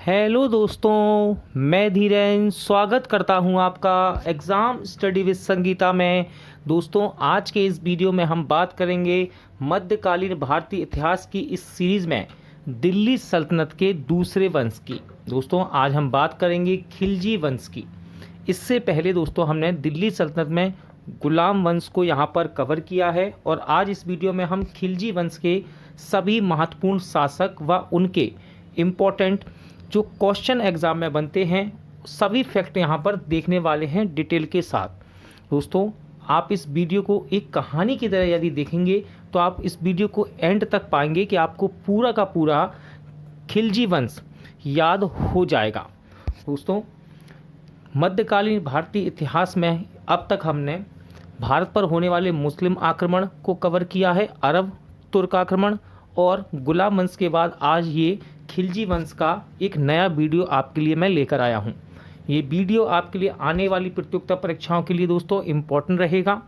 Hello दोस्तों, मैं धीरेन स्वागत करता हूं आपका एग्ज़ाम स्टडी विद संगीता में। दोस्तों, आज के इस वीडियो में हम बात करेंगे मध्यकालीन भारतीय इतिहास की इस सीरीज़ में दिल्ली सल्तनत के दूसरे वंश की। दोस्तों, आज हम बात करेंगे खिलजी वंश की। इससे पहले दोस्तों हमने दिल्ली सल्तनत में गुलाम वंश को यहाँ पर कवर किया है और आज इस वीडियो में हम खिलजी वंश के सभी महत्वपूर्ण शासक व उनके इम्पोर्टेंट जो क्वेश्चन एग्ज़ाम में बनते हैं सभी फैक्ट यहाँ पर देखने वाले हैं डिटेल के साथ। दोस्तों, आप इस वीडियो को एक कहानी की तरह यदि देखेंगे तो आप इस वीडियो को एंड तक पाएंगे कि आपको पूरा का पूरा खिलजी वंश याद हो जाएगा। दोस्तों, मध्यकालीन भारतीय इतिहास में अब तक हमने भारत पर होने वाले मुस्लिम आक्रमण को कवर किया है, अरब तुर्क आक्रमण, और गुलाम वंश के बाद आज ये खिलजी वंश का एक नया वीडियो आपके लिए मैं लेकर आया हूँ। ये वीडियो आपके लिए आने वाली प्रतियोगिता परीक्षाओं के लिए दोस्तों इम्पोर्टेंट रहेगा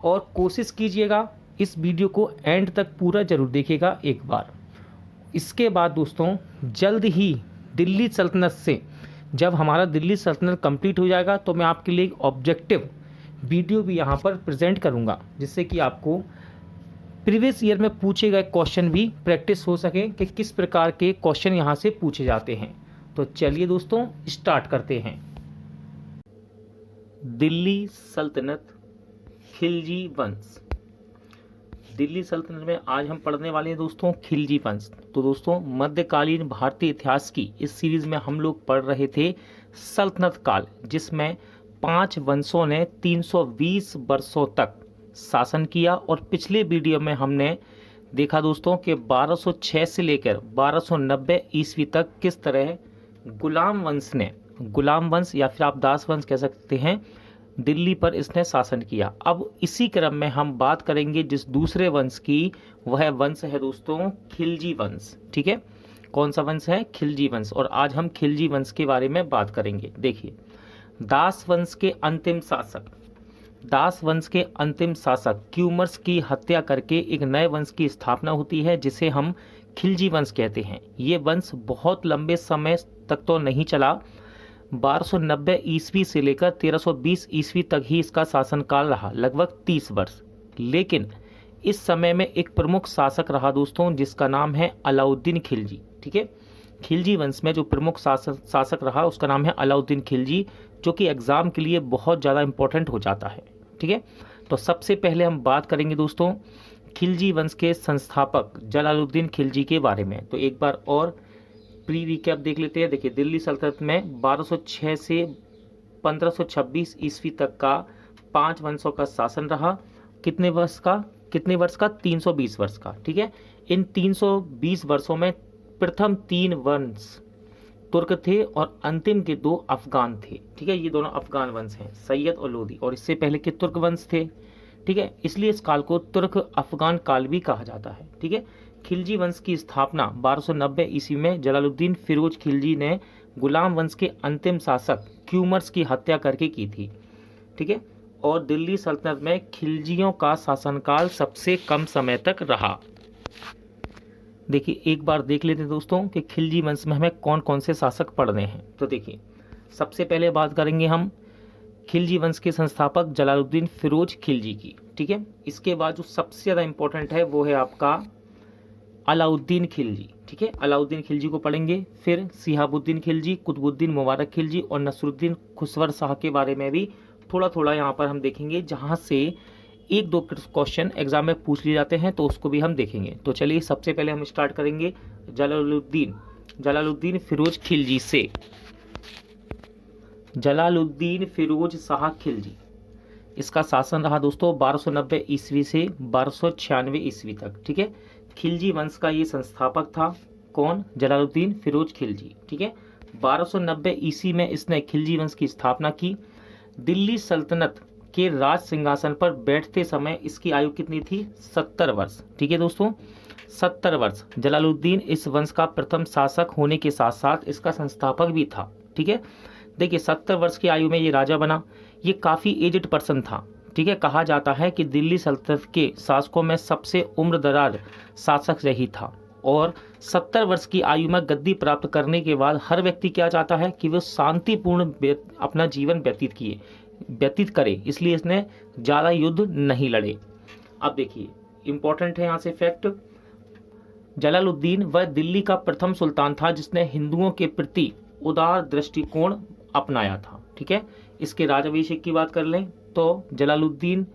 और कोशिश कीजिएगा इस वीडियो को एंड तक पूरा ज़रूर देखिएगा एक बार। इसके बाद दोस्तों जल्द ही दिल्ली सल्तनत से जब हमारा दिल्ली सल्तनत कंप्लीट हो जाएगा तो मैं आपके लिए एक ऑब्जेक्टिव वीडियो भी यहाँ पर प्रेजेंट करूँगा, जिससे कि आपको प्रीवियस ईयर में पूछे गए क्वेश्चन भी प्रैक्टिस हो सके कि किस प्रकार के क्वेश्चन यहाँ से पूछे जाते हैं। तो चलिए दोस्तों स्टार्ट करते हैं। दिल्ली सल्तनत, खिलजी वंश। दिल्ली सल्तनत में आज हम पढ़ने वाले हैं दोस्तों खिलजी वंश। तो दोस्तों, मध्यकालीन भारतीय इतिहास की इस सीरीज़ में हम लोग पढ़ रहे थे सल्तनत काल, जिसमें 5 वंशों ने 320 वर्षों तक शासन किया। और पिछले वीडियो में हमने देखा दोस्तों कि 1206 से लेकर 1290 ईस्वी तक किस तरह गुलाम वंश या फिर आप दास वंश कह सकते हैं, दिल्ली पर इसने शासन किया। अब इसी क्रम में हम बात करेंगे जिस दूसरे वंश की, वह वंश है दोस्तों खिलजी वंश। ठीक है, कौन सा वंश है? खिलजी वंश। और आज हम खिलजी वंश के बारे में बात करेंगे। देखिए, दास वंश के अंतिम शासक क्यूमर्स की हत्या करके एक नए वंश की स्थापना होती है, जिसे हम खिलजी वंश कहते हैं। ये वंश बहुत लंबे समय तक तो नहीं चला, 1290 ईस्वी से लेकर 1320 ईस्वी तक ही इसका शासनकाल रहा, लगभग 30 वर्ष। लेकिन इस समय में एक प्रमुख शासक रहा दोस्तों, जिसका नाम है अलाउद्दीन खिलजी। ठीक है, खिलजी वंश में जो प्रमुख शासक रहा उसका नाम है अलाउद्दीन खिलजी, जो कि एग्ज़ाम के लिए बहुत ज़्यादा इंपॉर्टेंट हो जाता है। ठीक है, तो सबसे पहले हम बात करेंगे दोस्तों खिलजी वंश के संस्थापक जलालुद्दीन खिलजी के बारे में। तो एक बार और प्री रिकैप देख लेते हैं। देखिए, दिल्ली सल्तनत में 1206 से 1526 ईस्वी तक का 5 वंशों का शासन रहा। कितने वर्ष का? 320 वर्ष का। ठीक है, इन 320 वर्षों में प्रथम 3 वंश तुर्क थे और अंतिम के 2 अफगान थे। ठीक है, ये दोनों अफगान वंश हैं, सैयद और लोदी। और इससे पहले के तुर्क वंश थे। ठीक है, इसलिए इस काल को तुर्क अफगान काल भी कहा जाता है। ठीक है, खिलजी वंश की स्थापना 1290 ईस्वी में जलालुद्दीन फिरोज खिलजी ने गुलाम वंश के अंतिम शासक क्यूमर्स की हत्या करके की थी। ठीक है, और दिल्ली सल्तनत में खिलजियों का शासनकाल सबसे कम समय तक रहा। देखिए, एक बार देख लेते हैं दोस्तों कि खिलजी वंश में हमें कौन कौन से शासक पढ़ने हैं। तो देखिए, सबसे पहले बात करेंगे हम खिलजी वंश के संस्थापक जलालुद्दीन फिरोज खिलजी की। ठीक है, इसके बाद जो सबसे ज़्यादा इंपॉर्टेंट है वो है आपका अलाउद्दीन खिलजी। ठीक है, अलाउद्दीन खिलजी को पढ़ेंगे। फिर सिहाबुद्दीन खिलजी, कुतुबुद्दीन मुबारक खिलजी और नसरुद्दीन खुसवर शाह के बारे में भी थोड़ा थोड़ा यहाँ पर हम देखेंगे, जहाँ से 1-2 क्वेश्चन एग्जाम में पूछ लिए जाते हैं, तो उसको भी हम देखेंगे। तो चलिए, सबसे पहले हम स्टार्ट करेंगे जलालुद्दीन फिरोज खिलजी से। जलालुद्दीन फिरोज शाह खिलजी, इसका शासन रहा दोस्तों 1290 ईस्वी से 1296 ईस्वी तक। ठीक है, खिलजी वंश का ये संस्थापक था। कौन? जलालुद्दीन फिरोज खिलजी। ठीक है, 1290 ईस्वी में इसने खिलजी वंश की स्थापना की। दिल्ली सल्तनत के राज सिंहासन पर बैठते समय इसकी आयु कितनी थी? 70 वर्ष। ठीक है दोस्तों, 70 वर्ष। जलालुद्दीन इस वंश का प्रथम शासक होने के साथ साथ इसका संस्थापक भी था। ठीक है, देखिए 70 वर्ष की आयु में ये राजा बना। ये काफ़ी एजड पर्सन था। ठीक है, कहा जाता है कि दिल्ली सल्तनत के शासकों में सबसे उम्र दराज शासक यही था। और 70 वर्ष की आयु में गद्दी प्राप्त करने के बाद हर व्यक्ति क्या चाहता है कि वो शांतिपूर्ण अपना जीवन व्यतीत करे, इसलिए इसने ज़्यादा युद्ध नहीं लड़े। अब देखिए इंपॉर्टेंट है यहाँ से फैक्ट, जलालुद्दीन वह दिल्ली का प्रथम सुल्तान था जिसने हिंदुओं के प्रति उदार दृष्टिकोण अपनाया था। ठीक है, इसके राजाभिषेक की बात कर लें तो जलालुद्दीन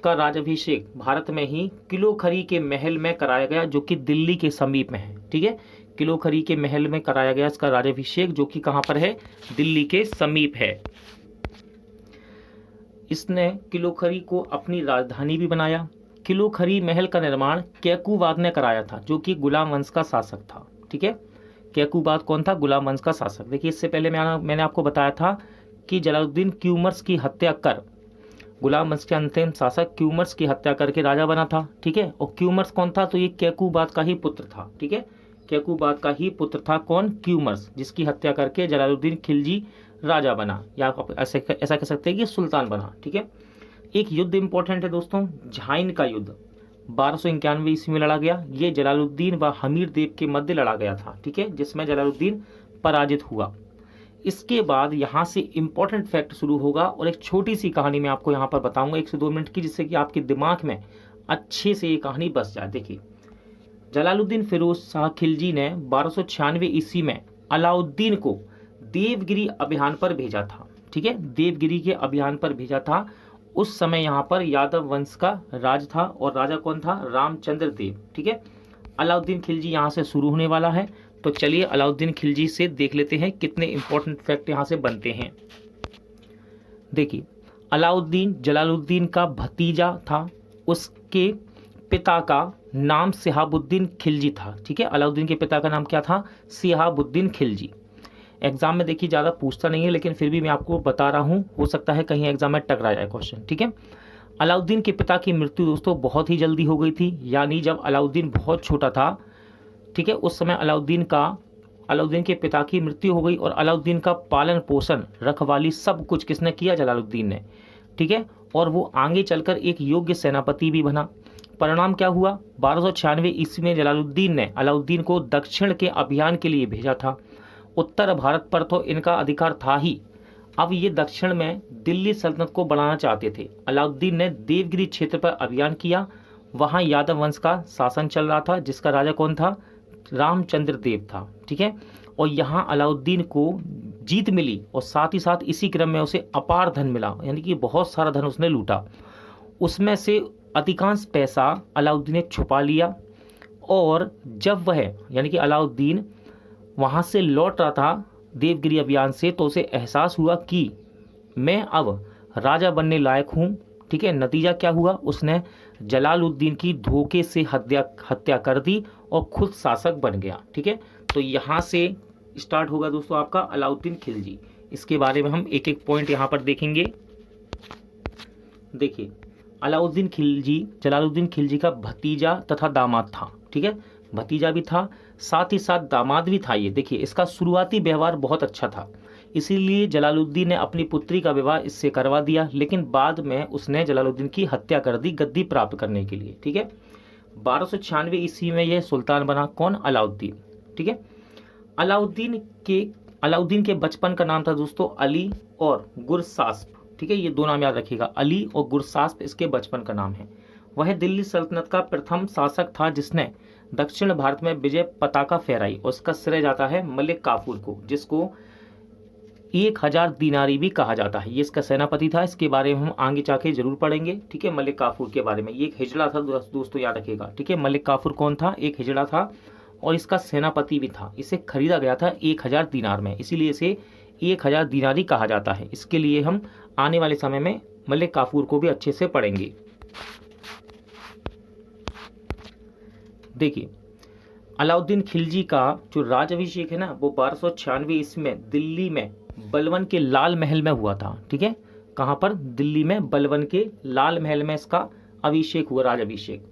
का राजाभिषेक भारत में ही किलोखरी के महल में कराया गया, जो कि दिल्ली के समीप में है। ठीक है, किलोखरी के महल में कराया गया इसका राजाभिषेक, जो कि कहाँ पर है, दिल्ली के समीप है। इसने किलोखरी को अपनी राजधानी भी बनाया। किलोखरी महल का निर्माण कैकूबाद ने कराया था, जो कि गुलाम वंश का शासक था। ठीक है, कैकूबाद कौन था, गुलाम वंश का शासक। देखिए इससे पहले मैंने आपको बताया था कि जलालुद्दीन क्यूमर्स की हत्या कर गुलाम वंश के अंतिम शासक क्यूमर्स की हत्या करके राजा बना था। ठीक है, और क्यूमर्स कौन था, तो ये कैकूबाद का ही पुत्र था। ठीक है, कैकूबाद का ही पुत्र था कौन, क्यूमर्स, जिसकी हत्या करके जलालुद्दीन खिलजी राजा बना, या आप ऐसा कह सकते हैं कि सुल्तान बना। ठीक है, एक युद्ध इंपॉर्टेंट है दोस्तों, झाइन का युद्ध 1291 ईस्वी में लड़ा गया। ये जलालुद्दीन व हमीर देव के मध्य लड़ा गया था। ठीक है, जिसमें जलालुद्दीन पराजित हुआ। इसके बाद यहाँ से इंपॉर्टेंट फैक्ट शुरू होगा और एक छोटी सी कहानी मैं आपको यहाँ पर बताऊंगा 1 से 2 मिनट की, जिससे कि आपके दिमाग में अच्छे से ये कहानी बस जाए। देखिए जलालुद्दीन फिरोज शाह खिलजी ने 1296 ईस्वी में अलाउद्दीन को देवगिरी अभियान पर भेजा था। ठीक है, देवगिरी के अभियान पर भेजा था। उस समय यहाँ पर यादव वंश का राज था और राजा कौन था, रामचंद्र देव। ठीक है, अलाउद्दीन खिलजी यहाँ से शुरू होने वाला है। तो चलिए अलाउद्दीन खिलजी से देख लेते हैं कितने इंपॉर्टेंट फैक्ट यहाँ से बनते हैं। देखिए अलाउद्दीन जलालुद्दीन का भतीजा था, उसके पिता का नाम सिहाबुद्दीन खिलजी था। ठीक है, अलाउद्दीन के पिता का नाम क्या था, सिहाबुद्दीन खिलजी। एग्जाम में देखिए ज़्यादा पूछता नहीं है, लेकिन फिर भी मैं आपको बता रहा हूँ, हो सकता है कहीं एग्जाम में टकरा जाए क्वेश्चन। ठीक है, अलाउद्दीन के पिता की मृत्यु दोस्तों बहुत ही जल्दी हो गई थी, यानी जब अलाउद्दीन बहुत छोटा था। ठीक है, उस समय अलाउद्दीन के पिता की मृत्यु हो गई और अलाउद्दीन का पालन पोषण, रखवाली, सब कुछ किसने किया, जलालुद्दीन ने। ठीक है, और वो आगे चलकर एक योग्य सेनापति भी बना। परिणाम क्या हुआ, 1296 ईस्वी में जलालुद्दीन ने अलाउद्दीन को दक्षिण के अभियान के लिए भेजा था। उत्तर भारत पर तो इनका अधिकार था ही, अब ये दक्षिण में दिल्ली सल्तनत को बढ़ाना चाहते थे। अलाउद्दीन ने देवगिरी क्षेत्र पर अभियान किया, वहाँ यादव वंश का शासन चल रहा था, जिसका राजा कौन था, रामचंद्र देव था। ठीक है, और यहाँ अलाउद्दीन को जीत मिली और साथ ही साथ इसी क्रम में उसे अपार धन मिला, यानी कि बहुत सारा धन उसने लूटा। उसमें से अधिकांश पैसा अलाउद्दीन ने छुपा लिया और जब वह यानी कि अलाउद्दीन वहाँ से लौट रहा था देवगिरी अभियान से, तो उसे एहसास हुआ कि मैं अब राजा बनने लायक हूँ। ठीक है, नतीजा क्या हुआ, उसने जलालुद्दीन की धोखे से हत्या कर दी और खुद शासक बन गया। ठीक है, तो यहाँ से स्टार्ट होगा दोस्तों आपका अलाउद्दीन खिलजी। इसके बारे में हम एक एक पॉइंट यहाँ पर देखेंगे। देखिए अलाउद्दीन खिलजी जलालुद्दीन खिलजी का भतीजा तथा दामाद था। ठीक है, भतीजा भी था, साथ ही साथ दामाद भी था। ये देखिए इसका शुरुआती व्यवहार बहुत अच्छा था, इसीलिए जलालुद्दीन ने अपनी पुत्री का विवाह इससे करवा दिया, लेकिन बाद में उसने जलालुद्दीन की हत्या कर दी गद्दी प्राप्त करने के लिए। ठीक है, 1296 ईस्वी में यह सुल्तान बना, कौन, अलाउद्दीन। ठीक है, अलाउद्दीन के बचपन का नाम था दोस्तों अली और गुरसास्प। ठीक है, ये दो नाम याद रखिएगा, अली और गुरसास्प इसके बचपन का नाम है। वह दिल्ली सल्तनत का प्रथम शासक था जिसने दक्षिण भारत में विजय पताका फहराई, और उसका श्रेय जाता है मलिक काफूर को, जिसको 1000 दीनारी भी कहा जाता है। ये इसका सेनापति था, इसके बारे में हम आगे जाके जरूर पढ़ेंगे। ठीक है, मलिक काफूर के बारे में, ये एक हिजड़ा था दोस्तों, याद रखिएगा। ठीक है, मलिक काफूर कौन था, एक हिजड़ा था और इसका सेनापति भी था। इसे खरीदा गया था 1000 दीनार में, इसीलिए इसे 1000 दीनारी कहा जाता है। इसके लिए हम आने वाले समय में मलिक काफूर को भी अच्छे से पढ़ेंगे। देखिए अलाउद्दीन खिलजी का जो राजाभिषेक है ना, वो 1296 ईस्वी में दिल्ली में बलवन के लाल महल में हुआ था। ठीक है, कहाँ पर, दिल्ली में बलवन के लाल महल में इसका अभिषेक हुआ, राजाभिषेक।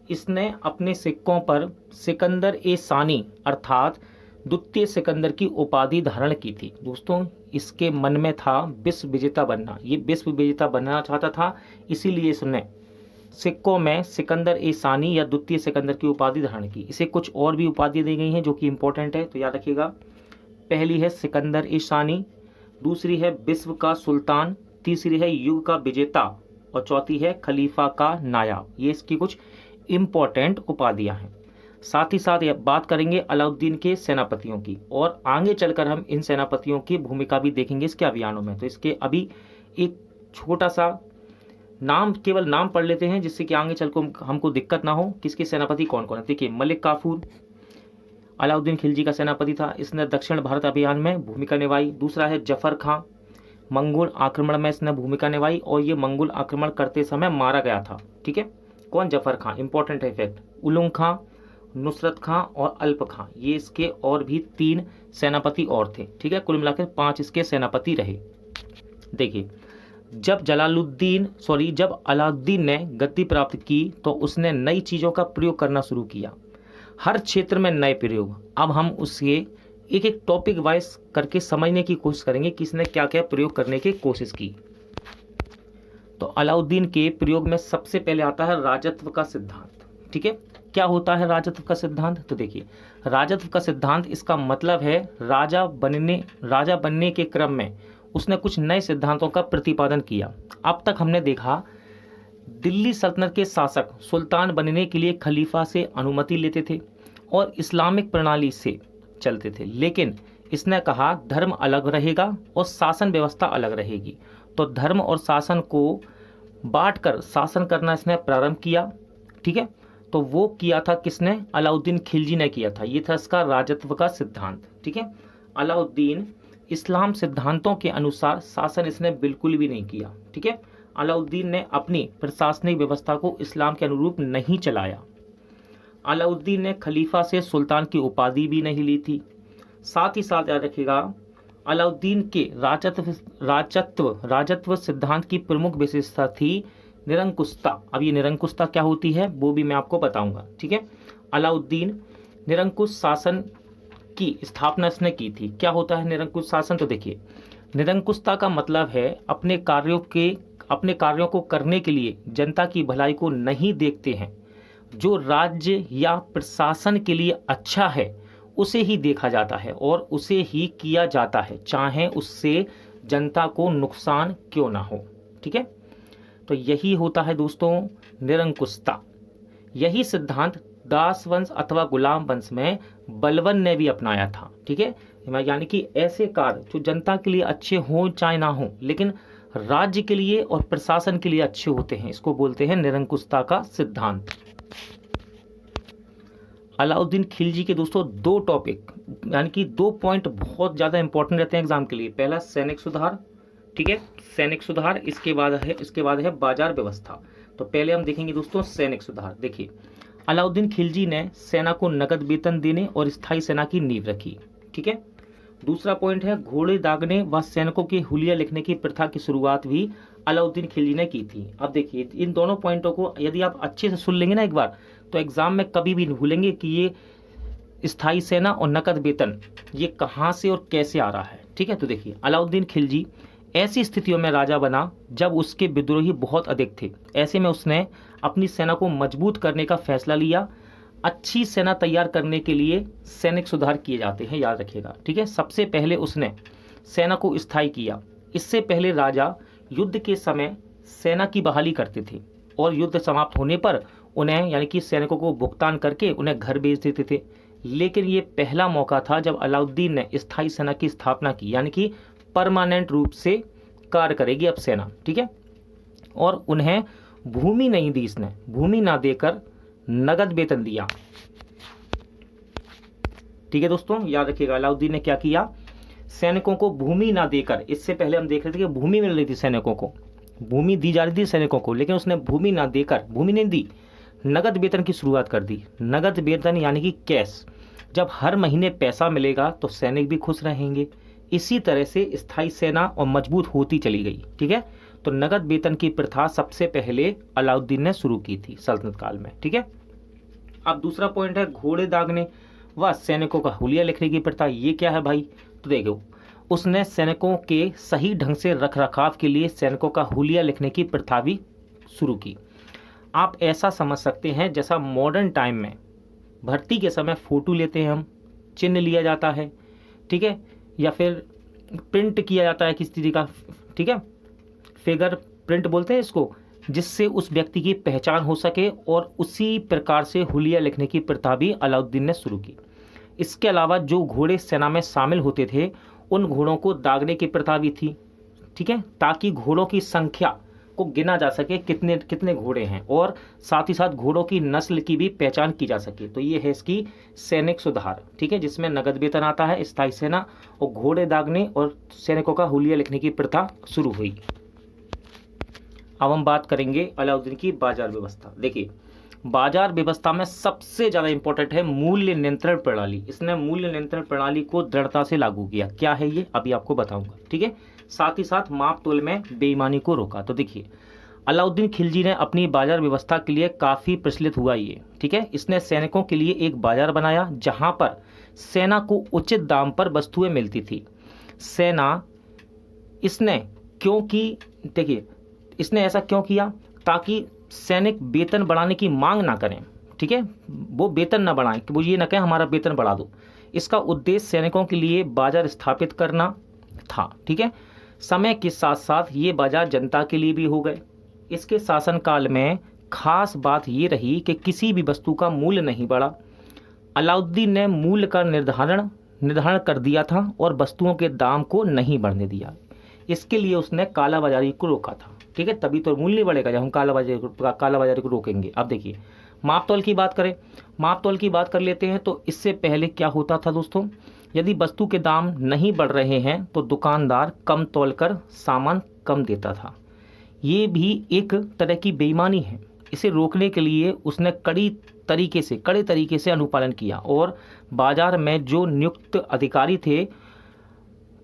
इसने अपने सिक्कों पर सिकंदर ए सानी अर्थात द्वितीय सिकंदर की उपाधि धारण की थी। दोस्तों इसके मन में था विश्व विजेता बनना, ये विश्व विजेता बनना चाहता था, इसीलिए इसने सिक्कों में सिकंदर ए सानी या द्वितीय सिकंदर की उपाधि धारण की। इसे कुछ और भी उपाधि दी गई हैं जो कि इंपॉर्टेंट है, तो याद रखिएगा। पहली है सिकंदर ए सानी, दूसरी है विश्व का सुल्तान, तीसरी है युग का विजेता और चौथी है खलीफा का नायाब। ये इसकी कुछ इंपॉर्टेंट उपाधियां हैं। साथ ही साथ ये बात करेंगे अलाउद्दीन के सेनापतियों की, और आगे चलकर हम इन सेनापतियों की भूमिका भी देखेंगे इसके अभियानों में। तो इसके अभी एक छोटा सा नाम, केवल नाम पढ़ लेते हैं जिससे कि आगे चलकर हमको दिक्कत ना हो किसके सेनापति कौन कौन है। देखिए, मलिक काफूर अलाउद्दीन खिलजी का सेनापति था, इसने दक्षिण भारत अभियान में भूमिका निभाई। दूसरा है जफर खां, मंगोल आक्रमण में इसने भूमिका निभाई और ये मंगोल आक्रमण करते समय मारा गया था। ठीक है, कौन? जफर खां, इंपॉर्टेंट है फैक्ट। उलुग खां, नुसरत खां और अल्प खां, ये इसके और भी 3 सेनापति और थे। ठीक है, कुल मिलाकर 5 इसके सेनापति रहे। देखिए, जब अलाउद्दीन ने गद्दी प्राप्त की तो उसने नई चीज़ों का प्रयोग करना शुरू किया, हर क्षेत्र में नए प्रयोग। अब हम उसके एक एक टॉपिक वाइज करके समझने की कोशिश करेंगे कि इसने क्या क्या प्रयोग करने की कोशिश की। तो अलाउद्दीन के प्रयोग में सबसे पहले आता है राजत्व का सिद्धांत। ठीक है, क्या होता है राजत्व का सिद्धांत? तो देखिए, राजत्व का सिद्धांत, इसका मतलब है राजा बनने के क्रम में उसने कुछ नए सिद्धांतों का प्रतिपादन किया। अब तक हमने देखा दिल्ली सल्तनत के शासक सुल्तान बनने के लिए खलीफा से अनुमति लेते थे और इस्लामिक प्रणाली से चलते थे, लेकिन इसने कहा धर्म अलग रहेगा और शासन व्यवस्था अलग रहेगी। तो धर्म और शासन को बांटकर शासन करना इसने प्रारंभ किया। ठीक है, तो वो किया था किसने? अलाउद्दीन खिलजी ने किया था। ये था इसका राजत्व का सिद्धांत। ठीक है, अलाउद्दीन इस्लाम सिद्धांतों के अनुसार शासन इसने बिल्कुल भी नहीं किया। ठीक है, अलाउद्दीन ने अपनी प्रशासनिक व्यवस्था को इस्लाम के अनुरूप नहीं चलाया। अलाउद्दीन ने खलीफा से सुल्तान की उपाधि भी नहीं ली थी। साथ ही साथ याद रखिएगा, अलाउद्दीन के राजत्व सिद्धांत की प्रमुख विशेषता थी निरंकुशता। अब ये निरंकुशता क्या होती है वो भी मैं आपको बताऊंगा। ठीक है, अलाउद्दीन निरंकुश शासन की स्थापना इसने की थी। क्या होता है निरंकुश शासन? तो देखिए, निरंकुशता का मतलब है अपने कार्यों को करने के लिए जनता की भलाई को नहीं देखते हैं। जो राज्य या प्रशासन के लिए अच्छा है उसे ही देखा जाता है और उसे ही किया जाता है, चाहे उससे जनता को नुकसान क्यों ना हो। ठीक है, तो यही होता है दोस्तों निरंकुशता। यही सिद्धांत दास वंश अथवा गुलाम वंश में बलबन ने भी अपनाया था। ठीक है, यानी कि ऐसे कार्य जो जनता के लिए अच्छे हों चाहे ना हो, लेकिन राज्य के लिए और प्रशासन के लिए अच्छे होते हैं, इसको बोलते हैं निरंकुशता का सिद्धांत। अलाउद्दीन खिलजी के दोस्तों 2 टॉपिक यानी कि 2 पॉइंट बहुत ज़्यादा इंपॉर्टेंट रहते हैं एग्जाम के लिए। पहला सैनिक सुधार। ठीक है, सैनिक सुधार, इसके बाद है बाजार व्यवस्था। तो पहले हम देखेंगे दोस्तों सैनिक सुधार। देखिए, अलाउद्दीन खिलजी ने सेना को नगद वेतन देने और स्थायी सेना की नींव रखी। ठीक है, दूसरा पॉइंट है घोड़े दागने व सैनिकों के हुलिया लिखने की प्रथा की शुरुआत भी अलाउद्दीन खिलजी ने की थी। अब देखिए, इन दोनों पॉइंटों को यदि आप अच्छे से सुन लेंगे ना एक बार, तो एग्जाम में कभी भी नहीं भूलेंगे कि ये स्थायी सेना और नकद वेतन ये कहाँ से और कैसे आ रहा है। ठीक है, तो देखिए, अलाउद्दीन खिलजी ऐसी स्थितियों में राजा बना जब उसके विद्रोही बहुत अधिक थे। ऐसे में उसने अपनी सेना को मजबूत करने का फैसला लिया। अच्छी सेना तैयार करने के लिए सैनिक सुधार किए जाते हैं, याद रखिएगा। ठीक है, सबसे पहले उसने सेना को स्थायी किया। इससे पहले राजा युद्ध के समय सेना की बहाली करते थे और युद्ध समाप्त होने पर उन्हें यानी कि सैनिकों को भुगतान करके उन्हें घर भेज देते थे। लेकिन ये पहला मौका था जब अलाउद्दीन ने स्थायी सेना की स्थापना की, यानी कि परमानेंट रूप से कार्य करेगी अब सेना। ठीक है, और उन्हें भूमि नहीं दी, इसने भूमि ना देकर नगद वेतन दिया। ठीक है दोस्तों, याद रखिएगा, अलाउद्दीन ने क्या किया, सैनिकों को भूमि ना देकर, इससे पहले हम देख रहे थे कि भूमि मिल रही थी सैनिकों को, भूमि दी जा रही थी सैनिकों को, लेकिन उसने भूमि ना देकर, भूमि नहीं दी, नगद वेतन की शुरुआत कर दी। नगद वेतन यानी कि कैश। जब हर महीने पैसा मिलेगा तो सैनिक भी खुश रहेंगे। इसी तरह से स्थायी सेना और मजबूत होती चली गई। ठीक है, तो नगद वेतन की प्रथा सबसे पहले अलाउद्दीन ने शुरू की थी सल्तनत काल में। ठीक है, अब दूसरा पॉइंट है घोड़े दागने व सैनिकों का हुलिया लिखने की प्रथा। ये क्या है भाई? तो देखो, उसने सैनिकों के सही ढंग से रख रखाव के लिए सैनिकों का हुलिया लिखने की प्रथा भी शुरू की। आप ऐसा समझ सकते हैं जैसा मॉडर्न टाइम में भर्ती के समय फ़ोटो लेते हैं हम, चिन्ह लिया जाता है, ठीक है, या फिर प्रिंट किया जाता है किसी तरीके का, ठीक है, फिगर प्रिंट बोलते हैं इसको, जिससे उस व्यक्ति की पहचान हो सके। और उसी प्रकार से हुलिया लिखने की प्रथा भी अलाउद्दीन ने शुरू की। इसके अलावा जो घोड़े सेना में शामिल होते थे उन घोड़ों को दागने की प्रथा भी थी, ठीक है, ताकि घोड़ों की संख्या को गिना जा सके कितने कितने घोड़े हैं, और साथ ही साथ घोड़ों की नस्ल की भी पहचान की जा सके। तो ये है इसकी सैनिक सुधार, ठीक है, जिसमें नगद वेतन आता है, स्थायी सेना और घोड़े दागने और सैनिकों का हुलिया लिखने की प्रथा शुरू हुई। अब हम बात करेंगे अलाउद्दीन की बाजार व्यवस्था। देखिए, बाजार व्यवस्था में सबसे ज़्यादा इंपॉर्टेंट है मूल्य नियंत्रण प्रणाली। इसने मूल्य नियंत्रण प्रणाली को दृढ़ता से लागू किया। क्या है ये, अभी आपको बताऊंगा, ठीक है। साथ ही साथ माप तोल में बेईमानी को रोका। तो देखिए, अलाउद्दीन खिलजी ने अपनी बाजार व्यवस्था के लिए काफ़ी प्रचलित हुआ ये, ठीक है। इसने सैनिकों के लिए एक बाजार बनाया जहां पर सेना को उचित दाम पर वस्तुएं मिलती थी। सेना इसने क्योंकि देखिए, इसने ऐसा क्यों किया, ताकि सैनिक वेतन बढ़ाने की मांग ना करें, ठीक है, वो वेतन ना बढ़ाएं, कि वो ये ना कहें हमारा वेतन बढ़ा दो। इसका उद्देश्य सैनिकों के लिए बाजार स्थापित करना था, ठीक है। समय के साथ साथ ये बाजार जनता के लिए भी हो गए। इसके शासनकाल में खास बात ये रही कि किसी भी वस्तु का मूल्य नहीं बढ़ा। अलाउद्दीन ने मूल्य का निर्धारण कर दिया था और वस्तुओं के दाम को नहीं बढ़ने दिया। इसके लिए उसने कालाबाजारी को रोका था, ठीक है, तभी तो मूल्य बढ़ेगा जब हम कालाबाजारी को रोकेंगे। अब देखिए, मापतोल की बात करें, मापतोल की बात कर लेते हैं। तो इससे पहले क्या होता था दोस्तों, यदि वस्तु के दाम नहीं बढ़ रहे हैं तो दुकानदार कम तोल कर सामान कम देता था। ये भी एक तरह की बेईमानी है। इसे रोकने के लिए उसने कड़े तरीके से अनुपालन किया और बाजार में जो नियुक्त अधिकारी थे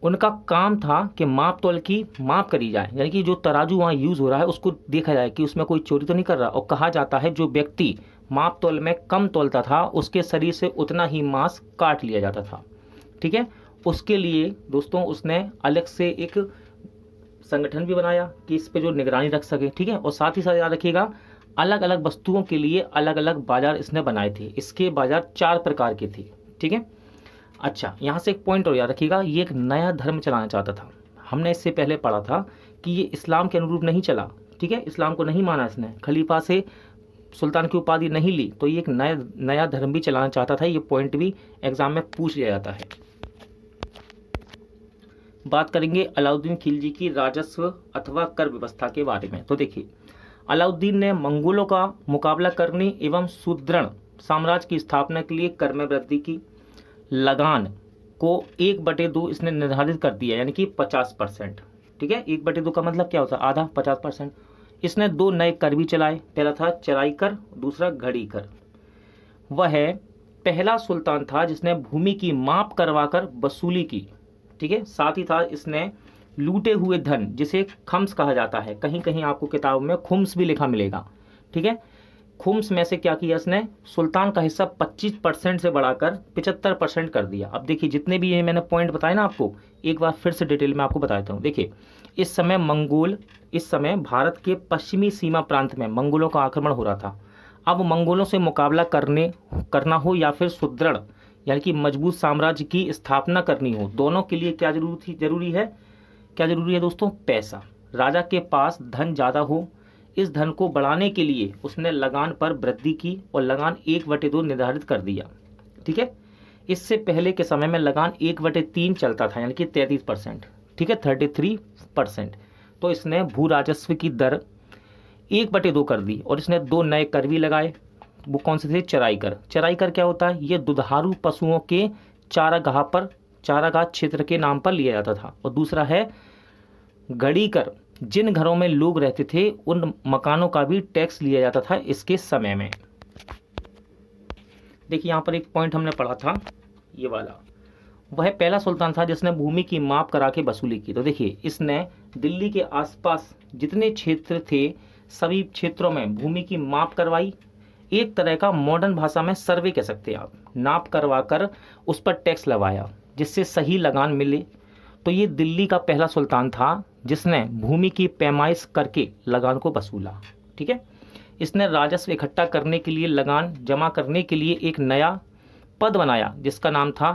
उनका काम था कि माप तोल की माप करी जाए, यानी कि जो तराजू वहाँ यूज़ हो रहा है उसको देखा जाए कि उसमें कोई चोरी तो नहीं कर रहा। और कहा जाता है जो व्यक्ति माप तोल में कम तोलता था उसके शरीर से उतना ही मांस काट लिया जाता था, ठीक है। उसके लिए दोस्तों उसने अलग से एक संगठन भी बनाया कि इस पे जो निगरानी रख सके, ठीक है। और साथ ही साथ याद रखिएगा, अलग अलग वस्तुओं के लिए अलग अलग बाजार इसने बनाए थे। इसके बाजार 4 प्रकार के थे, ठीक है। अच्छा, यहाँ से एक पॉइंट और याद रखिएगा, ये एक नया धर्म चलाना चाहता था। हमने इससे पहले पढ़ा था कि ये इस्लाम के अनुरूप नहीं चला, ठीक है, इस्लाम को नहीं माना इसने, खलीफा से सुल्तान की उपाधि नहीं ली, तो ये एक नया धर्म भी चलाना चाहता था। ये पॉइंट भी एग्जाम में पूछ लिया जाता है। बात करेंगे अलाउद्दीन खिलजी की राजस्व अथवा कर व्यवस्था के बारे में। तो देखिए, अलाउद्दीन ने मंगोलों का मुकाबला करने एवं सुदृढ़ साम्राज्य की स्थापना के लिए कर में वृद्धि की। लगान को 1/2 इसने निर्धारित कर दिया, यानी कि 50%, ठीक है। 1/2 का मतलब क्या होता है, आधा, 50%। इसने 2 नए कर भी चलाए, पहला था चराई कर, दूसरा घड़ी कर। वह पहला सुल्तान था जिसने भूमि की माप करवाकर वसूली की, ठीक है। साथ ही था इसने लूटे हुए धन, जिसे खम्स कहा जाता है, कहीं कहीं आपको किताब में खुम्स भी लिखा मिलेगा, ठीक है। खुम्स में से क्या किया इसने, सुल्तान का हिस्सा 25% से बढ़ाकर 75% कर दिया। अब देखिए, जितने भी ये मैंने पॉइंट बताए ना आपको, एक बार फिर से डिटेल में आपको बताता हूँ। देखिए, इस समय भारत के पश्चिमी सीमा प्रांत में मंगोलों का आक्रमण हो रहा था। अब मंगोलों से मुकाबला करना हो या फिर सुदृढ़ यानी कि मजबूत साम्राज्य की स्थापना करनी हो, दोनों के लिए क्या जरूरी है दोस्तों, पैसा। राजा के पास धन ज़्यादा हो। इस धन को बढ़ाने के लिए उसने लगान पर वृद्धि की और लगान 1/2 निर्धारित कर दिया, ठीक है। इससे पहले के समय में लगान 1/3 चलता था, यानी कि 33%, ठीक है, 33%। तो इसने भू राजस्व की दर 1/2 कर दी और इसने 2 नए कर भी लगाए। वो कौन से थे, चराई कर। चराई कर क्या होता है, ये दुधारू पशुओं के चारागाह क्षेत्र के नाम पर लिया जाता था। और दूसरा है घड़ी कर, जिन घरों में लोग रहते थे उन मकानों का भी टैक्स लिया जाता था इसके समय में। देखिए, यहाँ पर एक पॉइंट हमने पढ़ा था, ये वाला, वह पहला सुल्तान था जिसने भूमि की माप करा के वसूली की। तो देखिए, इसने दिल्ली के आसपास जितने क्षेत्र थे सभी क्षेत्रों में भूमि की माप करवाई। एक तरह का मॉडर्न भाषा में सर्वे कह सकते हैं आप, नाप करवा कर उस पर टैक्स लगाया जिससे सही लगान मिले। तो ये दिल्ली का पहला सुल्तान था जिसने भूमि की पैमाइश करके लगान को वसूला, ठीक है। इसने राजस्व इकट्ठा करने के लिए, लगान जमा करने के लिए एक नया पद बनाया जिसका नाम था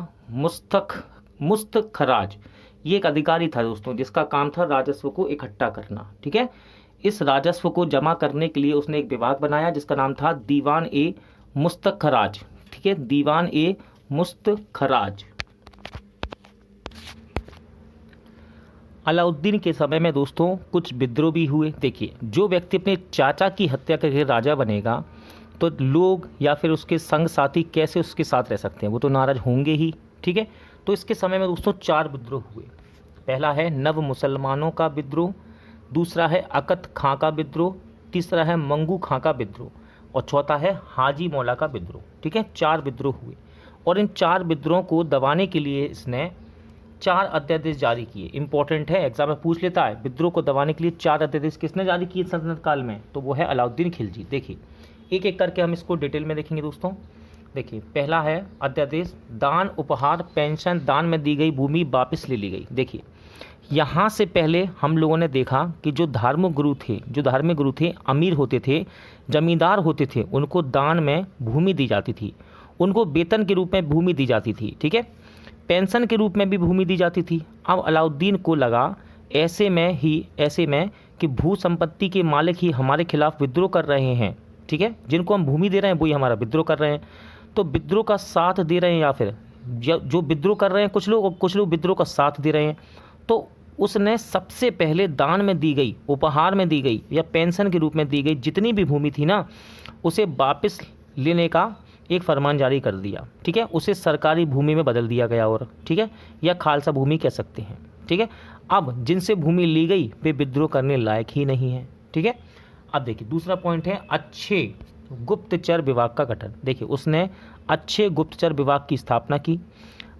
मुस्तखराज। ये एक अधिकारी था दोस्तों जिसका काम था राजस्व को इकट्ठा करना। ठीक है, इस राजस्व को जमा करने के लिए उसने एक विभाग बनाया जिसका नाम था दीवान ए मुस्तखराज। ठीक है, दीवान ए मुस्तखराज। अलाउद्दीन के समय में दोस्तों कुछ विद्रोह भी हुए। देखिए, जो व्यक्ति अपने चाचा की हत्या करके राजा बनेगा तो लोग या फिर उसके संग साथी कैसे उसके साथ रह सकते हैं, वो तो नाराज होंगे ही। ठीक है, तो इसके समय में दोस्तों 4 विद्रोह हुए। पहला है नव मुसलमानों का विद्रोह, दूसरा है अकत खां का विद्रोह, तीसरा है मंगू खां का विद्रोह और चौथा है हाजी मौला का विद्रोह। ठीक है, 4 विद्रोह हुए और इन 4 विद्रोहों को दबाने के लिए इसने 4 अध्यादेश जारी किए। इंपॉर्टेंट है, एग्जाम में पूछ लेता है, विद्रोह को दबाने के लिए 4 अध्यादेश किसने जारी किए सल्तनत काल में, तो वो है अलाउद्दीन खिलजी। देखिए एक एक करके हम इसको डिटेल में देखेंगे दोस्तों। देखिए, पहला है अध्यादेश दान, उपहार, पेंशन, दान में दी गई भूमि वापस ले ली गई। देखिए, यहाँ से पहले हम लोगों ने देखा कि जो धार्मिक गुरु थे, अमीर होते थे, जमींदार होते थे, उनको दान में भूमि दी जाती थी, उनको वेतन के रूप में भूमि दी जाती थी। ठीक है, पेंशन के रूप में भी भूमि दी जाती थी। अब अलाउद्दीन को लगा ऐसे में कि भू संपत्ति के मालिक ही हमारे खिलाफ विद्रोह कर रहे हैं। ठीक है, जिनको हम भूमि दे रहे हैं वही हमारा विद्रोह कर रहे हैं, तो विद्रोह का साथ दे रहे हैं या फिर जो विद्रोह कर रहे हैं कुछ लोग विद्रोह का साथ दे रहे हैं। तो उसने सबसे पहले दान में दी गई, उपहार में दी गई या पेंशन के रूप में दी गई जितनी भी भूमि थी ना, उसे वापस लेने का एक फरमान जारी कर दिया। ठीक है, उसे सरकारी भूमि में बदल दिया गया और ठीक है, या खालसा भूमि कह सकते हैं। ठीक है, अब जिनसे भूमि ली गई वे विद्रोह करने लायक ही नहीं है। ठीक है, अब देखिए दूसरा पॉइंट है अच्छे गुप्तचर विभाग का गठन। देखिए, उसने अच्छे गुप्तचर विभाग की स्थापना की।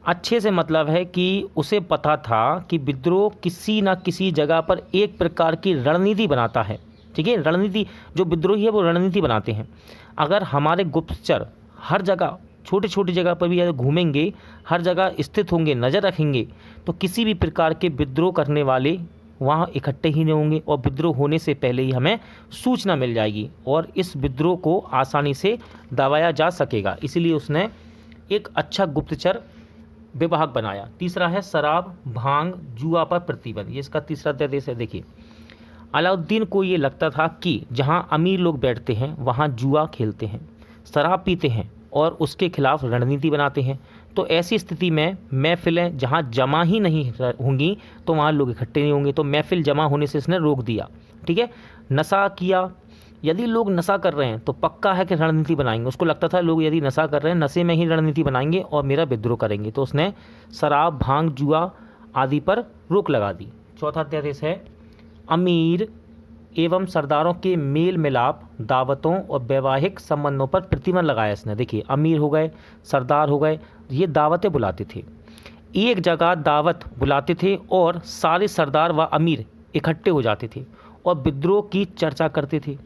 अच्छे से मतलब है कि उसे पता था कि विद्रोह किसी न किसी जगह पर एक प्रकार की रणनीति बनाता है। ठीक है, रणनीति, जो विद्रोही है वो रणनीति बनाते हैं। अगर हमारे गुप्तचर हर जगह छोटी छोटी जगह पर भी अगर घूमेंगे, हर जगह स्थित होंगे, नज़र रखेंगे, तो किसी भी प्रकार के विद्रोह करने वाले वहाँ इकट्ठे ही नहीं होंगे और विद्रोह होने से पहले ही हमें सूचना मिल जाएगी और इस विद्रोह को आसानी से दबाया जा सकेगा। इसीलिए उसने एक अच्छा गुप्तचर विभाग बनाया। तीसरा है शराब, भांग, जुआ पर प्रतिबंध। ये इसका तीसरा अध्यादेश है। देखिए, अलाउद्दीन को ये लगता था कि जहाँ अमीर लोग बैठते हैं वहाँ जुआ खेलते हैं, शराब पीते हैं और उसके खिलाफ रणनीति बनाते हैं। तो ऐसी स्थिति में महफिलें जहाँ जमा ही नहीं होंगी तो वहाँ लोग इकट्ठे नहीं होंगे, तो महफिल जमा होने से इसने रोक दिया। ठीक है, नशा किया। यदि लोग नशा कर रहे हैं तो पक्का है कि रणनीति बनाएंगे। उसको लगता था लोग यदि नशा कर रहे हैं, नशे में ही रणनीति बनाएंगे और मेरा विद्रोह करेंगे, तो उसने शराब, भांग, जुआ आदि पर रोक लगा दी। चौथा अध्यादेश है अमीर एवं सरदारों के मेल मिलाप, दावतों और वैवाहिक संबंधों पर प्रतिबंध लगाया इसने। देखिए, अमीर हो गए, सरदार हो गए, ये दावतें बुलाते थे, एक जगह दावत बुलाते थे और सारे सरदार व अमीर इकट्ठे हो जाते थे और विद्रोह की चर्चा करते थे।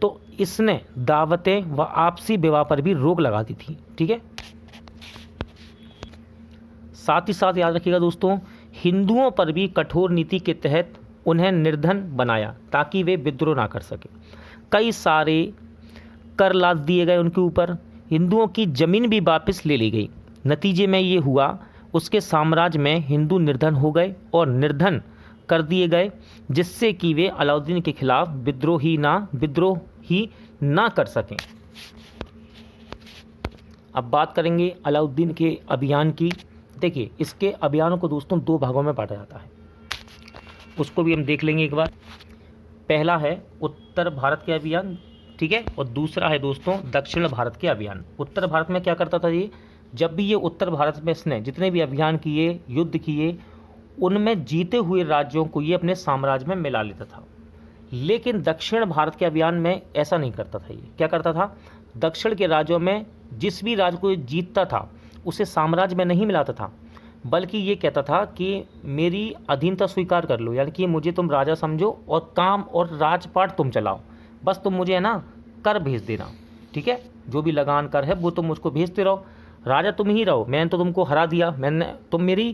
तो इसने दावतें व आपसी विवाह पर भी रोक लगा दी थी। ठीक है, साथ ही साथ याद रखिएगा दोस्तों, हिंदुओं पर भी कठोर नीति के तहत उन्हें निर्धन बनाया ताकि वे विद्रोह ना कर सके। कई सारे कर लाद दिए गए उनके ऊपर, हिंदुओं की ज़मीन भी वापस ले ली गई। नतीजे में ये हुआ, उसके साम्राज्य में हिंदू निर्धन हो गए और निर्धन कर दिए गए, जिससे कि वे अलाउद्दीन के खिलाफ विद्रोह ही ना कर सकें। अब बात करेंगे अलाउद्दीन के अभियान की। देखिए, इसके अभियानों को दोस्तों 2 भागों में बांटा जाता है, उसको भी हम देख लेंगे एक बार। पहला है उत्तर भारत के अभियान, ठीक है, और दूसरा है दोस्तों दक्षिण भारत के अभियान। उत्तर भारत में क्या करता था ये, जब भी ये उत्तर भारत में इसने जितने भी अभियान किए, युद्ध किए, उनमें जीते हुए राज्यों को ये अपने साम्राज्य में मिला लेता था। लेकिन दक्षिण भारत के अभियान में ऐसा नहीं करता था। ये क्या करता था, दक्षिण के राज्यों में जिस भी राज्य को जीतता था उसे साम्राज्य में नहीं मिलाता था, बल्कि ये कहता था कि मेरी अधीनता स्वीकार कर लो, यानी कि मुझे तुम राजा समझो और काम और राजपाट तुम चलाओ, बस तुम मुझे है ना कर भेज देना। ठीक है, जो भी लगान कर है वो तुम मुझको भेजते रहो, राजा तुम ही रहो, मैंने तो तुमको हरा दिया, तुम मेरी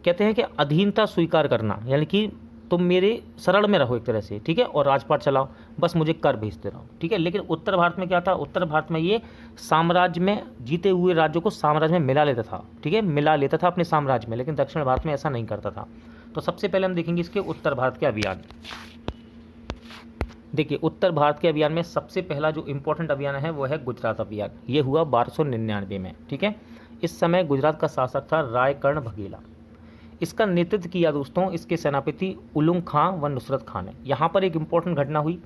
कहते हैं कि अधीनता स्वीकार करना, यानी कि तुम मेरे शरण में रहो एक तरह से, ठीक है, और राजपाट चलाओ, बस मुझे कर भेजते रहो, ठीक है। लेकिन उत्तर भारत में क्या था, उत्तर भारत में ये साम्राज्य में जीते हुए राज्यों को साम्राज्य में मिला लेता था, ठीक है, मिला लेता था अपने साम्राज्य में, लेकिन दक्षिण भारत में ऐसा नहीं करता था। तो सबसे पहले हम देखेंगे इसके उत्तर भारत के अभियान। देखिए उत्तर भारत के अभियान में सबसे पहला जो इम्पोर्टेंट अभियान है वो है गुजरात अभियान। ये हुआ 1299 में, ठीक है। इस समय गुजरात का शासक था राय कर्ण बघेला। इसका नेतृत्व किया दोस्तों इसके सेनापति उलुग खां व नुसरत खां ने। यहाँ पर एक इम्पोर्टेंट घटना हुई,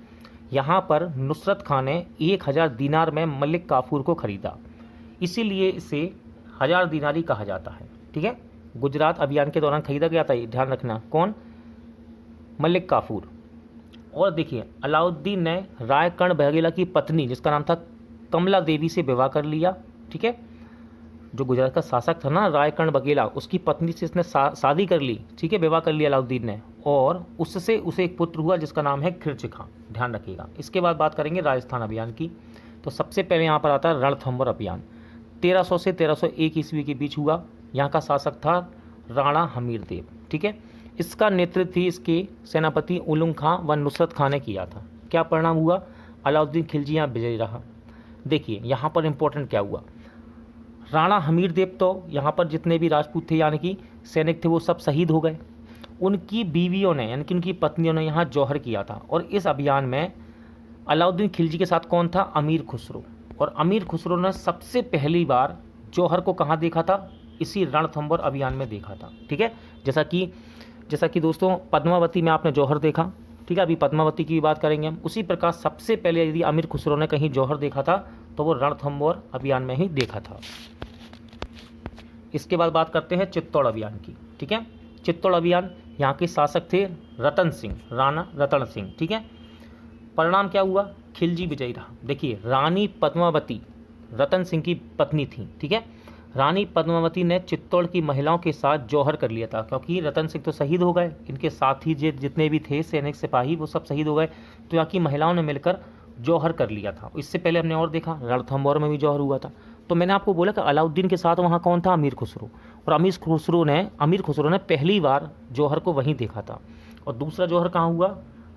यहाँ पर नुसरत खां ने 1000 दीनार में मलिक काफूर को खरीदा, इसीलिए इसे 1000 दीनारी कहा जाता है, ठीक है। गुजरात अभियान के दौरान खरीदा गया था, ध्यान रखना, कौन, मलिक काफूर। और देखिए अलाउद्दीन ने राय कर्ण बघेला की पत्नी जिसका नाम था कमला देवी से विवाह कर लिया, ठीक है। जो गुजरात का शासक था ना राय कर्ण बघेला, उसकी पत्नी से इसने शादी कर ली, ठीक है, विवाह कर लिया अलाउद्दीन ने, और उससे उसे एक पुत्र हुआ जिसका नाम है खिलजी खां, ध्यान रखिएगा। इसके बाद बात करेंगे राजस्थान अभियान की। तो सबसे पहले यहाँ पर आता है रणथंभौर अभियान, 1300 से 1301 ईस्वी के बीच हुआ। यहाँ का शासक था राणा हमीर देव, ठीक है। इसका नेतृत्व ही इसके सेनापति उलुग खां व नुसरत खां ने किया था। क्या परिणाम हुआ, अलाउद्दीन खिलजी यहाँ विजयी रहा। देखिए यहाँ पर इंपॉर्टेंट क्या हुआ, राणा हमीर देव तो यहाँ पर जितने भी राजपूत थे यानी कि सैनिक थे वो सब शहीद हो गए। उनकी बीवियों ने यानी कि उनकी पत्नियों ने यहाँ जौहर किया था। और इस अभियान में अलाउद्दीन खिलजी के साथ कौन था, अमीर खुसरो। और अमीर खुसरो ने सबसे पहली बार जौहर को कहाँ देखा था, इसी रणथंभौर अभियान में देखा था, ठीक है। जैसा कि दोस्तों पद्मावती में आपने जौहर देखा, ठीक है, अभी पद्मावती की बात करेंगे हम। उसी प्रकार सबसे पहले यदि अमीर खुसरो ने कहीं जौहर देखा था तो वो रणथंभौर अभियान में ही देखा था। इसके बाद बात करते हैं चित्तौड़ अभियान की, ठीक है। चित्तौड़ अभियान, यहाँ के शासक थे रतन सिंह, राणा रतन सिंह, ठीक है। परिणाम क्या हुआ, खिलजी विजयी रहा। देखिए रानी पद्मावती रतन सिंह की पत्नी थी, ठीक है। रानी पद्मावती ने चित्तौड़ की महिलाओं के साथ जौहर कर लिया था, क्योंकि रतन सिंह तो शहीद हो गए, इनके साथ ही जितने भी थे सैनिक सिपाही वो सब शहीद हो गए, तो यहाँ की महिलाओं ने मिलकर जौहर कर लिया था। इससे पहले हमने और देखा रणथंभौर में भी जौहर हुआ था। तो मैंने आपको बोला कि अलाउद्दीन के साथ वहाँ कौन था, अमीर खुसरो। और अमीर खुसरो ने पहली बार जौहर को वहीं देखा था। और दूसरा जौहर कहाँ हुआ,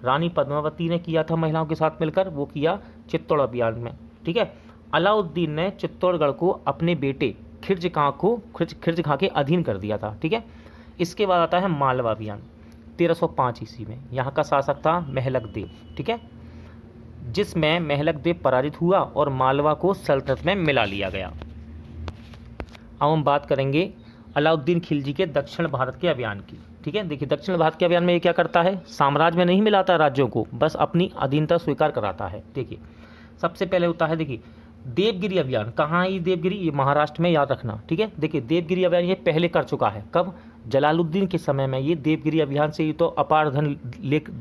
रानी पद्मावती ने किया था महिलाओं के साथ मिलकर, वो किया चित्तौड़ अभियान में, ठीक है। अलाउद्दीन ने चित्तौड़गढ़ को अपने बेटे खिलजी खां के अधीन कर दिया था, ठीक है। इसके बाद आता है मालवा अभियान 1305 ईस्वी में। यहाँ का शासक था महलक देव, ठीक है, जिसमें महलक देव पराजित हुआ और मालवा को सल्तनत में मिला लिया गया। अब हम बात करेंगे अलाउद्दीन खिलजी के दक्षिण भारत के अभियान की, ठीक है। देखिए दक्षिण भारत के अभियान में ये क्या करता है, साम्राज्य में नहीं मिलाता राज्यों को, बस अपनी अधीनता स्वीकार कराता है। देखिए सबसे पहले होता है, देखिए देवगिरी अभियान। कहाँ है ये देवगिरी, ये महाराष्ट्र में, याद रखना, ठीक है। देखिए देवगिरी अभियान ये पहले कर चुका है, कब, जलालुद्दीन के समय में। ये देवगिरी अभियान से ये तो अपार धन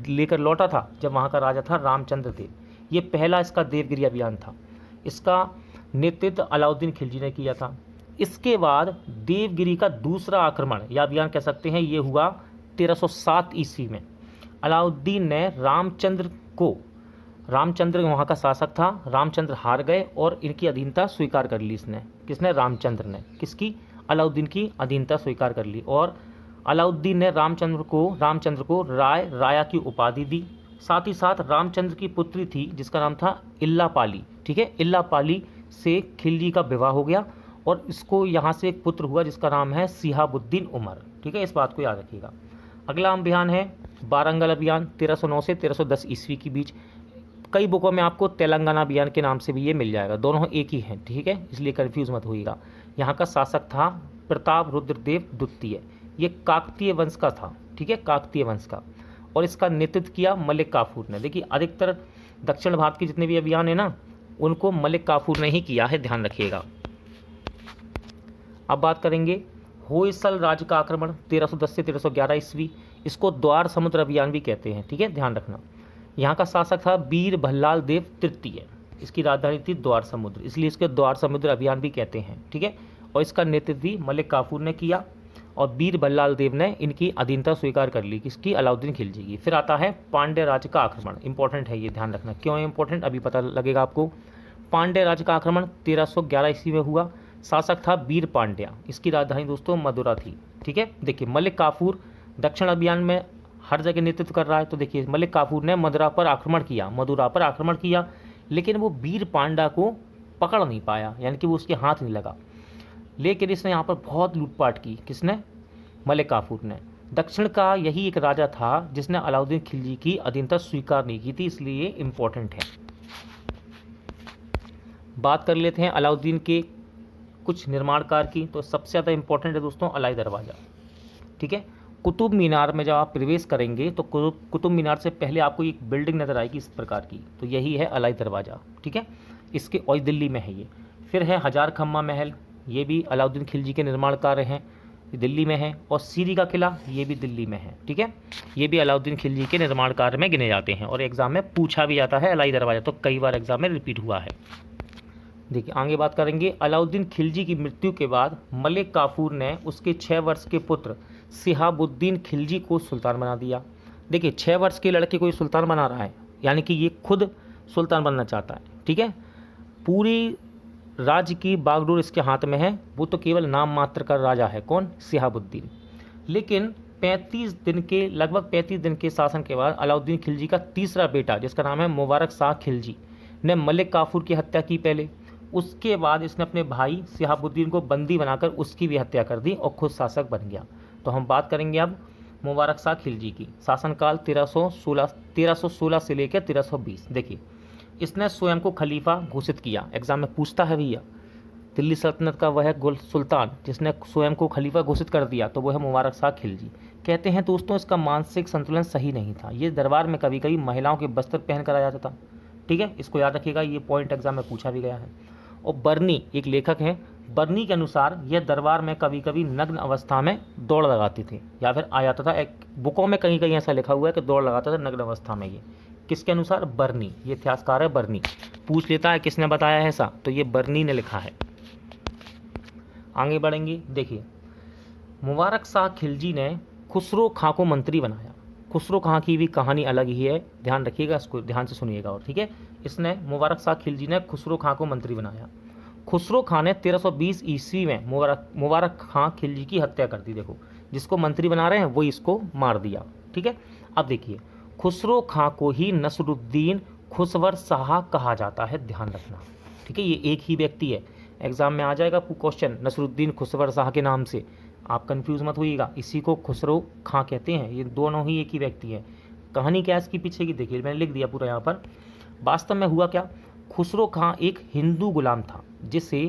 लेकर लौटा था जब वहाँ का राजा था रामचंद्र देव। ये पहला इसका देवगिरी अभियान था। इसका नेतृत्व अलाउद्दीन खिलजी ने किया था। इसके बाद देवगिरी का दूसरा आक्रमण या अभियान कह सकते हैं, ये हुआ 1307 ईस्वी में। अलाउद्दीन ने रामचंद्र वहाँ का शासक था, रामचंद्र हार गए और इनकी अधीनता स्वीकार कर ली इसने, किसने, रामचंद्र ने, किसकी, अलाउद्दीन की अधीनता स्वीकार कर ली। और अलाउद्दीन ने रामचंद्र को राया की उपाधि दी। साथ ही साथ रामचंद्र की पुत्री थी जिसका नाम था इल्लापाली, ठीक है। इल्लापाली से खिलजी का विवाह हो गया और इसको यहाँ से एक पुत्र हुआ जिसका नाम है सिहाबुद्दीन उमर, ठीक है। इस बात को याद रखिएगा। अगला अभियान है वारंगल अभियान 1309 से 1310 ईस्वी के बीच। कई बुकों में आपको तेलंगाना अभियान के नाम से भी ये मिल जाएगा, दोनों एक ही हैं, ठीक है, इसलिए कंफ्यूज मत होइएगा। यहाँ का शासक था प्रताप रुद्रदेव द्वितीय। ये काकतीय वंश का था, ठीक है, काकतीय वंश का। और इसका नेतृत्व किया मलिक काफूर ने। देखिए अधिकतर दक्षिण भारत के जितने भी अभियान है ना, उनको मलिक काफूर ने ही किया है, ध्यान रखिएगा। अब बात करेंगे होयसल राज्य का आक्रमण 1310 से 1311 ईस्वी। इसको द्वार समुद्र अभियान भी कहते हैं, ठीक है, ध्यान रखना। यहाँ का शासक था बीर भल्लाल देव तृतीय। इसकी राजधानी थी द्वार समुद्र, इसलिए इसके द्वार समुद्र अभियान भी कहते हैं, ठीक है। और इसका नेतृत्व भी मलिक काफूर ने किया और बीर भल्लाल देव ने इनकी अधीनता स्वीकार कर ली, किसकी, अलाउद्दीन खिलजी की। फिर आता है पांड्य राज्य का आक्रमण, इंपॉर्टेंट है ये, ध्यान रखना। क्यों इंपॉर्टेंट, अभी पता लगेगा आपको। पांड्य राज्य का आक्रमण 1311 ईस्वी में हुआ। शासक था वीर पांड्या। इसकी राजधानी दोस्तों मदुरा थी, ठीक है। देखिए मलिक काफूर दक्षिण अभियान में हर जगह नेतृत्व कर रहा है। तो देखिए मलिक काफूर ने मदुरा पर आक्रमण किया, लेकिन वो वीर पांडा को पकड़ नहीं पाया, यानी कि वो उसके हाथ नहीं लगा। लेकिन इसने यहाँ पर बहुत लूटपाट की, किसने? मलिक काफूर ने। दक्षिण का यही एक राजा था जिसने अलाउद्दीन खिलजी की अधीनता स्वीकार नहीं की थी, इसलिए इम्पोर्टेंट है। बात कर लेते हैं अलाउद्दीन के कुछ निर्माण कार्य की। तो सबसे ज़्यादा इंपॉर्टेंट है दोस्तों अलाई दरवाज़ा, ठीक है। कुतुब मीनार में जब आप प्रवेश करेंगे तो कुतुब मीनार से पहले आपको एक बिल्डिंग नज़र आएगी इस प्रकार की, तो यही है अलाई दरवाज़ा, ठीक है। इसके और दिल्ली में है ये। फिर है हजार खम्मा महल, ये भी अलाउद्दीन खिलजी के निर्माण कार्य हैं, दिल्ली में है। और सीरी का किला, ये भी दिल्ली में है, ठीक है। ये भी अलाउद्दीन खिलजी के निर्माण कार्य में गिने जाते हैं और एग्जाम में पूछा भी जाता है अलाई दरवाज़ा, तो कई बार एग्जाम में रिपीट हुआ है। देखिए आगे बात करेंगे। अलाउद्दीन खिलजी की मृत्यु के बाद मलिक काफूर ने उसके 6 वर्ष के पुत्र सिहाबुद्दीन खिलजी को सुल्तान बना दिया। देखिए 6 वर्ष के लड़के को ये सुल्तान बना रहा है, यानी कि ये खुद सुल्तान बनना चाहता है, ठीक है। पूरी राज्य की बागडोर इसके हाथ में है, वो तो केवल नाम मात्र का राजा है, कौन? सिहाबुद्दीन। लेकिन लगभग 35 दिन के शासन के बाद अलाउद्दीन खिलजी का तीसरा बेटा, जिसका नाम है मुबारक शाह खिलजी, ने मलिक काफूर की हत्या की पहले। उसके बाद इसने अपने भाई सिहाबुद्दीन को बंदी बनाकर उसकी भी हत्या कर दी और खुद शासक बन गया। तो हम बात करेंगे अब मुबारक शाह खिलजी की। शासनकाल 1316 से लेकर 1320। देखिए इसने स्वयं को खलीफा घोषित किया, एग्जाम में पूछता है भैया। दिल्ली सल्तनत का वह सुल्तान जिसने स्वयं को खलीफा घोषित कर दिया, तो वह है मुबारक शाह खिलजी। कहते हैं दोस्तों इसका मानसिक संतुलन सही नहीं था, ये दरबार में कभी कभी महिलाओं के बस्तर पहन कर आ जाता था, ठीक है। इसको याद रखिएगा, ये पॉइंट एग्जाम में पूछा भी गया है। और बर्नी एक लेखक हैं, बर्नी के अनुसार यह दरबार में कभी कभी नग्न अवस्था में दौड़ लगाते थे, या फिर आ जाता था। एक बुकों में कहीं कहीं ऐसा लिखा हुआ है कि दौड़ लगाता था नग्न अवस्था में। ये किसके अनुसार? बर्नी, ये इतिहासकार है बर्नी। पूछ लेता है किसने बताया है ऐसा, तो ये बर्नी ने लिखा है। आगे बढ़ेंगे। देखिए मुबारक शाह खिलजी ने खुसरो खां को मंत्री बनाया। खुसरो खां की भी कहानी अलग ही है, ध्यान रखिएगा, इसको ध्यान से सुनिएगा और, ठीक है। इसने मुबारक शाह खिलजी ने खुसरो खां को मंत्री बनाया। खुसरो खां ने 1320 ईस्वी में मुबारक खां खिलजी की हत्या कर दी। देखो जिसको मंत्री बना रहे हैं वो इसको मार दिया, ठीक है। अब देखिए खुसरो खां को ही नसरुद्दीन खुसवर शाह कहा जाता है, ध्यान रखना, ठीक है। ये एक ही व्यक्ति है, एग्जाम में आ जाएगा क्वेश्चन नसरुद्दीन खुसवर शाह के नाम से, आप कंफ्यूज मत होइएगा। इसी को खुसरो खां कहते हैं, ये दोनों ही एक ही व्यक्ति है। कहानी क्या है इसकी पीछे की, देखिए मैंने लिख दिया पूरा यहाँ पर। वास्तव में हुआ क्या, खुसरो खां एक हिंदू गुलाम था जिसे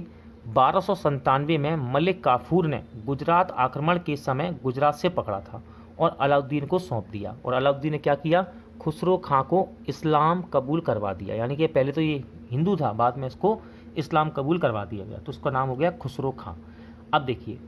1297 में मलिक काफूर ने गुजरात आक्रमण के समय गुजरात से पकड़ा था और अलाउद्दीन को सौंप दिया। और अलाउद्दीन ने क्या किया, खुसरो खां को इस्लाम कबूल करवा दिया, यानी कि पहले तो ये हिंदू था, बाद में इसको इस्लाम कबूल करवा दिया गया, तो उसका नाम हो गया खुसरो खां। अब देखिए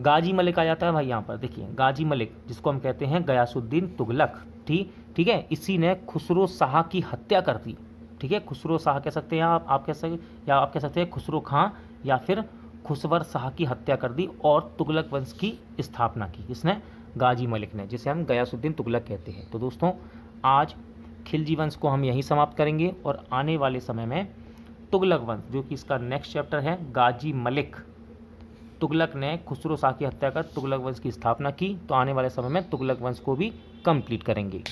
गाजी मलिक आ जाता है भाई यहाँ पर। देखिए गाजी मलिक जिसको हम कहते हैं गयासुद्दीन तुगलक, ठीक है, इसी ने खुसरो शाह की हत्या कर दी, ठीक है। खुसरो शाह कह सकते हैं आप कह सकते हैं खुसरो खां, या फिर खुसवर शाह की हत्या कर दी और तुगलक वंश की स्थापना की। किसने? गाजी मलिक ने, जिसे हम गयासुद्दीन तुगलक कहते हैं। तो दोस्तों आज खिलजी वंश को हम यहीं समाप्त करेंगे और आने वाले समय में तुगलक वंश, जो कि इसका नेक्स्ट चैप्टर है, गाजी मलिक तुगलक ने खुसरो शाह की हत्या कर तुगलक वंश की स्थापना की, तो आने वाले समय में तुगलक वंश को भी कंप्लीट करेंगे।